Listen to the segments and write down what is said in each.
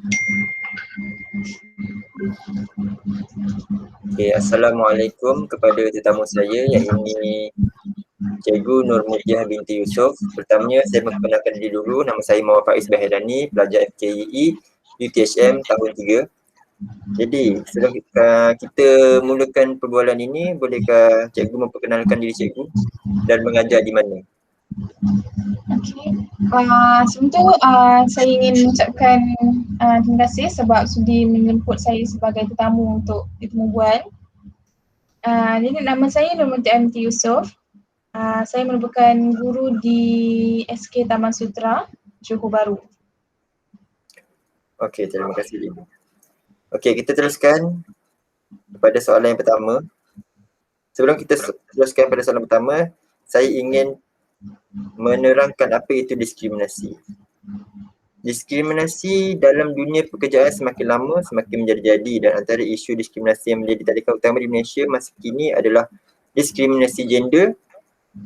Okay, Assalamualaikum kepada tetamu saya yang ini Cikgu Nur Mujiah binti Yusof. Pertamanya saya memperkenalkan diri dulu. Nama saya Muhammad Faiz Bahirani, pelajar FKEE UTHM tahun 3. Jadi sebelum kita mulakan perbualan ini, bolehkah Cikgu memperkenalkan diri Cikgu dan mengajar di mana? Sebelum tu saya ingin mengucapkan terima kasih sebab sudi menjemput saya sebagai tetamu untuk bertemu bual. Jadi nama saya Nur Mujiah binti Yusof. Saya merupakan guru di SK Taman Sutera, Johor Bahru. Okey, terima kasih Cikgu. Okey, kita teruskan kepada soalan yang pertama. Sebelum kita teruskan pada soalan pertama, saya ingin menerangkan apa itu diskriminasi. Diskriminasi dalam dunia pekerjaan semakin lama semakin menjadi-jadi, dan antara isu diskriminasi yang menjadi talikan utama di Malaysia masa kini adalah diskriminasi gender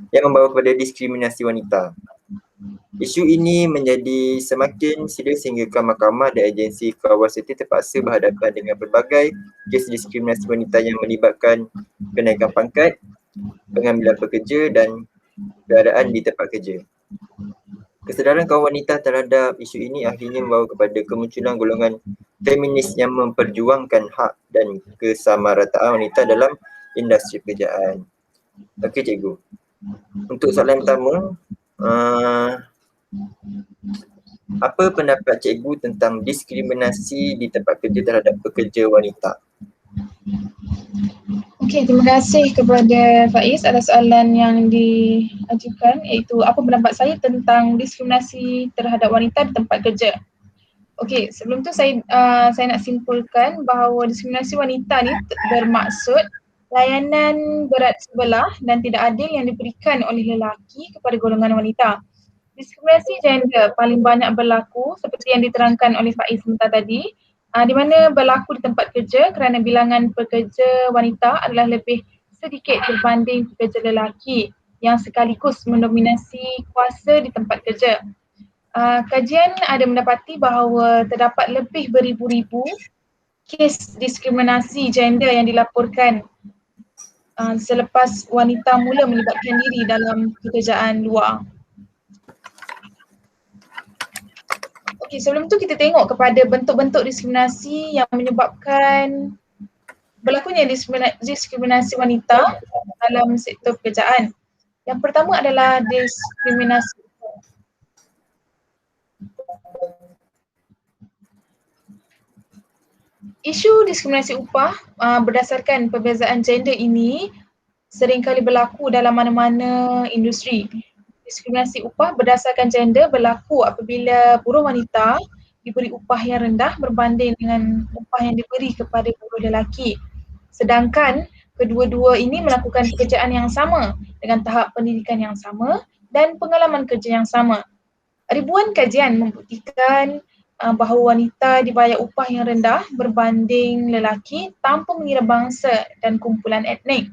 yang membawa kepada diskriminasi wanita. Isu ini menjadi semakin serius sehingga mahkamah dan agensi keawasiti terpaksa berhadapan dengan berbagai kes diskriminasi wanita yang melibatkan kenaikan pangkat, pengambilan pekerja dan keadaan di tempat kerja. Kesedaran kaum wanita terhadap isu ini akhirnya membawa kepada kemunculan golongan feminis yang memperjuangkan hak dan kesamarataan wanita dalam industri pekerjaan. Okey Cikgu. Untuk soalan pertama, apa pendapat Cikgu tentang diskriminasi di tempat kerja terhadap pekerja wanita? Okey, terima kasih kepada Faiz atas soalan yang diajukan, iaitu apa pendapat saya tentang diskriminasi terhadap wanita di tempat kerja. Okey, sebelum tu saya nak simpulkan bahawa diskriminasi wanita ni bermaksud layanan berat sebelah dan tidak adil yang diberikan oleh lelaki kepada golongan wanita. Diskriminasi gender paling banyak berlaku seperti yang diterangkan oleh Faiz sebentar tadi, di mana berlaku di tempat kerja kerana bilangan pekerja wanita adalah lebih sedikit berbanding pekerja lelaki yang sekaligus mendominasi kuasa di tempat kerja. Kajian ada mendapati bahawa terdapat lebih beribu-ribu kes diskriminasi gender yang dilaporkan selepas wanita mula melibatkan diri dalam pekerjaan luar. Okey, sebelum tu kita tengok kepada bentuk-bentuk diskriminasi yang menyebabkan berlakunya diskriminasi wanita dalam sektor pekerjaan. Yang pertama adalah diskriminasi. Isu diskriminasi upah berdasarkan perbezaan gender ini seringkali berlaku dalam mana-mana industri. Diskriminasi upah berdasarkan gender berlaku apabila buruh wanita diberi upah yang rendah berbanding dengan upah yang diberi kepada buruh lelaki. Sedangkan kedua-dua ini melakukan pekerjaan yang sama dengan tahap pendidikan yang sama dan pengalaman kerja yang sama. Ribuan kajian membuktikan bahawa wanita dibayar upah yang rendah berbanding lelaki tanpa mengira bangsa dan kumpulan etnik.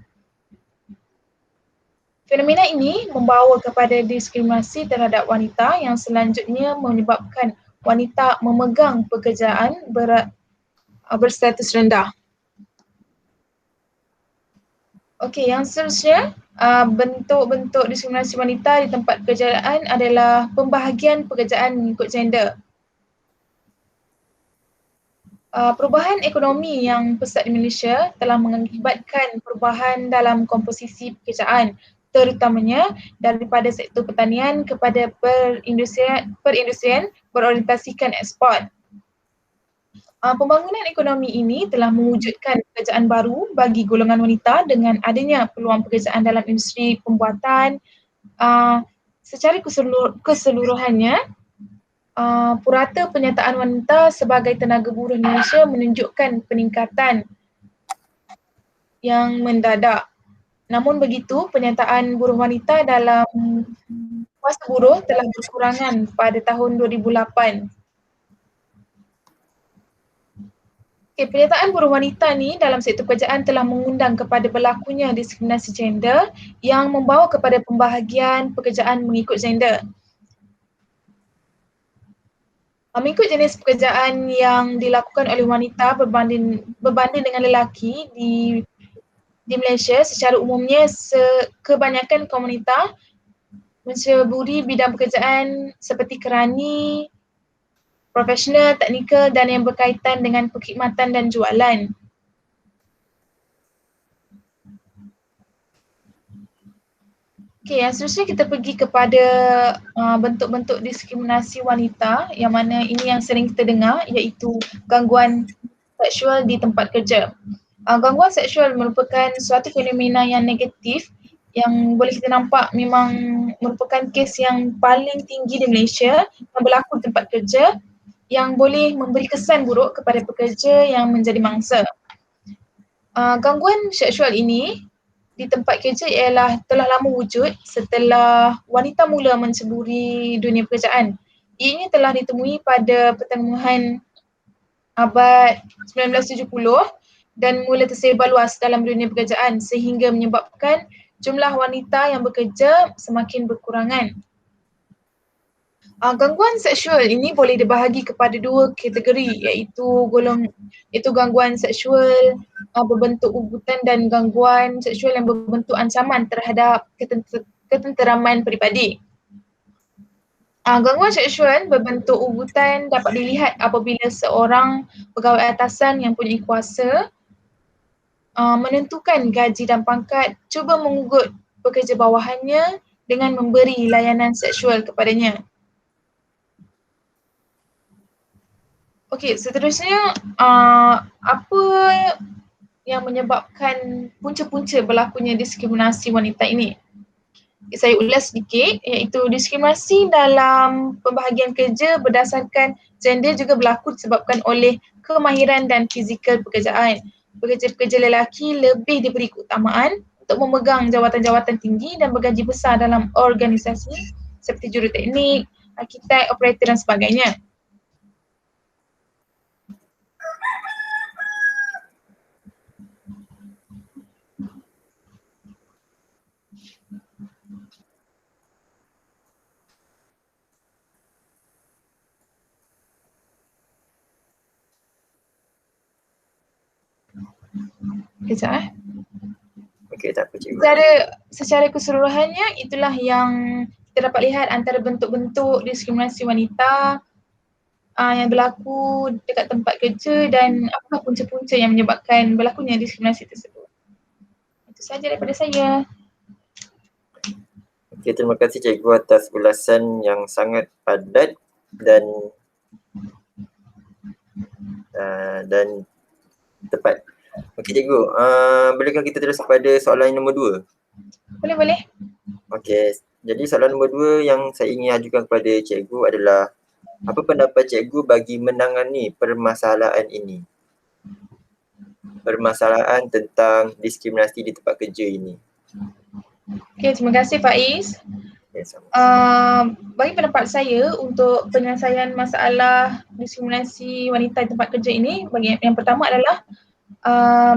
Fenomena ini membawa kepada diskriminasi terhadap wanita yang selanjutnya menyebabkan wanita memegang pekerjaan berstatus rendah. Okey, yang seterusnya, bentuk-bentuk diskriminasi wanita di tempat pekerjaan adalah pembahagian pekerjaan mengikut gender. Perubahan ekonomi yang pesat di Malaysia telah mengakibatkan perubahan dalam komposisi pekerjaan, terutamanya daripada sektor pertanian kepada perindustrian berorientasikan ekspor. Pembangunan ekonomi ini telah mewujudkan pekerjaan baru bagi golongan wanita dengan adanya peluang pekerjaan dalam industri pembuatan. Secara keseluruhannya, purata penyertaan wanita sebagai tenaga buruh Malaysia menunjukkan peningkatan yang mendadak. Namun begitu, penyertaan buruh wanita dalam kuasa buruh telah berkurangan pada tahun 2008. Okay, penyertaan buruh wanita ni dalam sektor pekerjaan telah mengundang kepada berlakunya diskriminasi gender yang membawa kepada pembahagian pekerjaan mengikut gender. Mengikut jenis pekerjaan yang dilakukan oleh wanita berbanding dengan lelaki di Malaysia, secara umumnya kebanyakan kaum wanita menceburi bidang pekerjaan seperti kerani, profesional, teknikal dan yang berkaitan dengan perkhidmatan dan jualan. Okey, yang seterusnya kita pergi kepada bentuk-bentuk diskriminasi wanita yang mana ini yang sering kita dengar, iaitu gangguan seksual di tempat kerja. Gangguan seksual merupakan suatu fenomena yang negatif yang boleh kita nampak memang merupakan kes yang paling tinggi di Malaysia yang berlaku di tempat kerja yang boleh memberi kesan buruk kepada pekerja yang menjadi mangsa. Gangguan seksual ini di tempat kerja ialah telah lama wujud setelah wanita mula menceburi dunia pekerjaan. Ianya telah ditemui pada pertengahan abad 1970 dan mula tersebar luas dalam dunia pekerjaan sehingga menyebabkan jumlah wanita yang bekerja semakin berkurangan. Gangguan seksual ini boleh dibahagi kepada dua kategori, iaitu gangguan seksual berbentuk ugutan dan gangguan seksual yang berbentuk ancaman terhadap ketenteraman peribadi. Gangguan seksual berbentuk ugutan dapat dilihat apabila seorang pegawai atasan yang punya kuasa menentukan gaji dan pangkat cuba mengugut pekerja bawahannya dengan memberi layanan seksual kepadanya. Okey, seterusnya apa yang menyebabkan punca-punca berlakunya diskriminasi wanita ini? Saya ulas sedikit, iaitu diskriminasi dalam pembahagian kerja berdasarkan gender juga berlaku disebabkan oleh kemahiran dan fizikal pekerjaan. Pekerja-pekerja lelaki lebih diberi keutamaan untuk memegang jawatan-jawatan tinggi dan bergaji besar dalam organisasi seperti juruteknik, arkitek, operator dan sebagainya. Kejap Okey, tak apa cikgu. Secara keseluruhannya itulah yang kita dapat lihat antara bentuk-bentuk diskriminasi wanita yang berlaku dekat tempat kerja dan apa punca-punca yang menyebabkan berlakunya diskriminasi tersebut. Itu sahaja daripada saya. Okey, terima kasih cikgu atas ulasan yang sangat padat dan tepat. Okey cikgu, bolehkah kita terus kepada soalan nombor 2? Boleh. Okey, jadi soalan nombor 2 yang saya ingin ajukan kepada cikgu adalah apa pendapat cikgu bagi menangani permasalahan ini? Permasalahan tentang diskriminasi di tempat kerja ini. Okey, terima kasih Faiz. Bagi pendapat saya untuk penyelesaian masalah diskriminasi wanita di tempat kerja ini, yang pertama adalah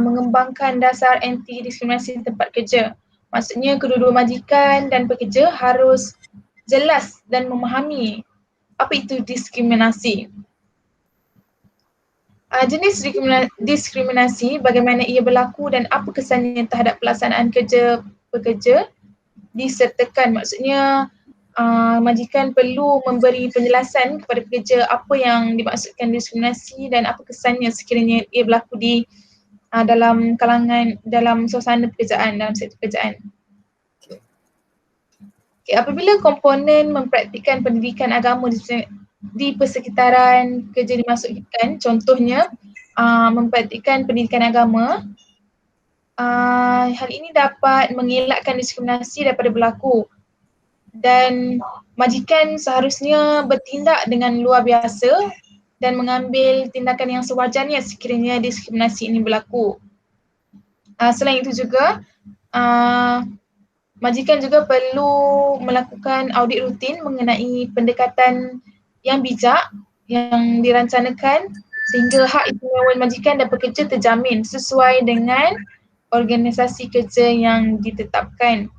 mengembangkan dasar anti diskriminasi di tempat kerja. Maksudnya kedua-dua majikan dan pekerja harus jelas dan memahami apa itu diskriminasi. Jenis diskriminasi, bagaimana ia berlaku dan apa kesannya terhadap pelaksanaan kerja pekerja disertakan. Maksudnya majikan perlu memberi penjelasan kepada pekerja apa yang dimaksudkan diskriminasi dan apa kesannya sekiranya ia berlaku di dalam suasana pekerjaan, dalam sektor pekerjaan. Okay, apabila komponen mempraktikkan pendidikan agama di persekitaran kerja dimasukkan, contohnya mempraktikkan pendidikan agama, hal ini dapat mengelakkan diskriminasi daripada berlaku dan majikan seharusnya bertindak dengan luar biasa dan mengambil tindakan yang sewajarnya sekiranya diskriminasi ini berlaku. Selain itu juga, majikan juga perlu melakukan audit rutin mengenai pendekatan yang bijak yang dirancangkan sehingga hak istimewa majikan dan pekerja terjamin sesuai dengan organisasi kerja yang ditetapkan.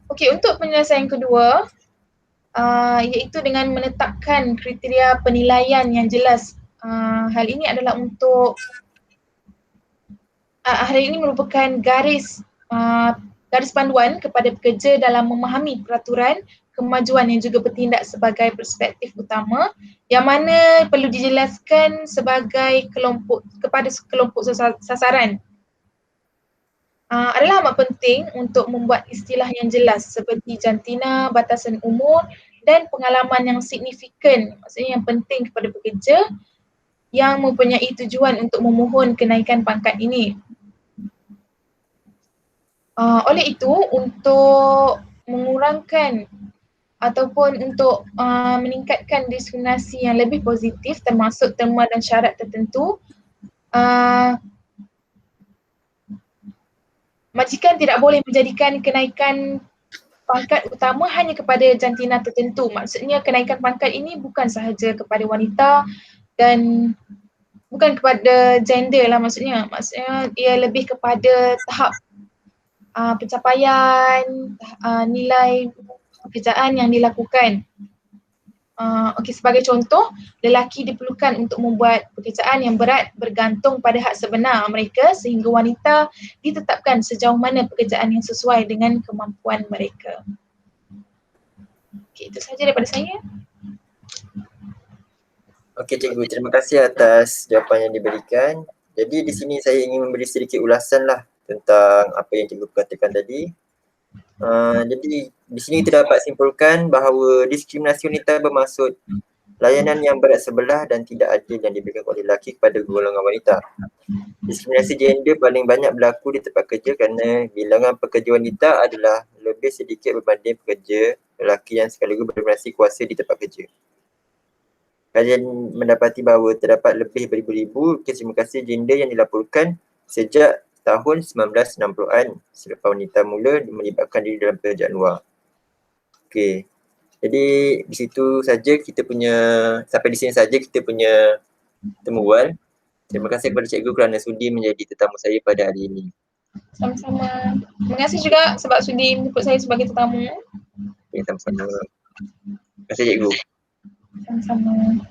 Okey, untuk penyelesaian kedua, iaitu dengan menetapkan kriteria penilaian yang jelas. Hal ini adalah untuk hal ini merupakan garis panduan kepada pekerja dalam memahami peraturan kemajuan yang juga bertindak sebagai perspektif utama yang mana perlu dijelaskan sebagai kepada kelompok sasaran. Adalah amat penting untuk membuat istilah yang jelas seperti jantina, batasan umur dan pengalaman yang signifikan, maksudnya yang penting kepada pekerja yang mempunyai tujuan untuk memohon kenaikan pangkat ini. Oleh itu, untuk mengurangkan ataupun untuk meningkatkan diskriminasi yang lebih positif termasuk terma dan syarat tertentu, majikan tidak boleh menjadikan kenaikan pangkat utama hanya kepada jantina tertentu. Maksudnya kenaikan pangkat ini bukan sahaja kepada wanita dan bukan kepada gender lah maksudnya. Maksudnya ia lebih kepada tahap pencapaian, nilai pekerjaan yang dilakukan. Okey, sebagai contoh, lelaki diperlukan untuk membuat pekerjaan yang berat bergantung pada hak sebenar mereka sehingga wanita ditetapkan sejauh mana pekerjaan yang sesuai dengan kemampuan mereka. Okey, itu sahaja daripada saya. Okey cikgu, terima kasih atas jawapan yang diberikan. Jadi di sini saya ingin memberi sedikit ulasan lah tentang apa yang cikgu katakan tadi. Jadi di sini kita dapat simpulkan bahawa diskriminasi wanita bermaksud layanan yang berat sebelah dan tidak adil yang diberikan oleh lelaki kepada golongan wanita. Diskriminasi gender paling banyak berlaku di tempat kerja kerana bilangan pekerja wanita adalah lebih sedikit berbanding pekerja lelaki yang sekaligus berdominasi kuasa di tempat kerja. Kalian mendapati bahawa terdapat lebih beribu-ribu diskriminasi gender yang dilaporkan sejak tahun 1960-an selepas wanita mula melibatkan diri dalam pekerjaan luar. Okey. Jadi di situ saja kita punya, sampai di sini saja kita punya temuan. Terima kasih kepada cikgu kerana sudi menjadi tetamu saya pada hari ini. Sama-sama. Terima kasih juga sebab sudi menjemput saya sebagai tetamu. Okey, sama-sama. Terima kasih cikgu. Sama-sama.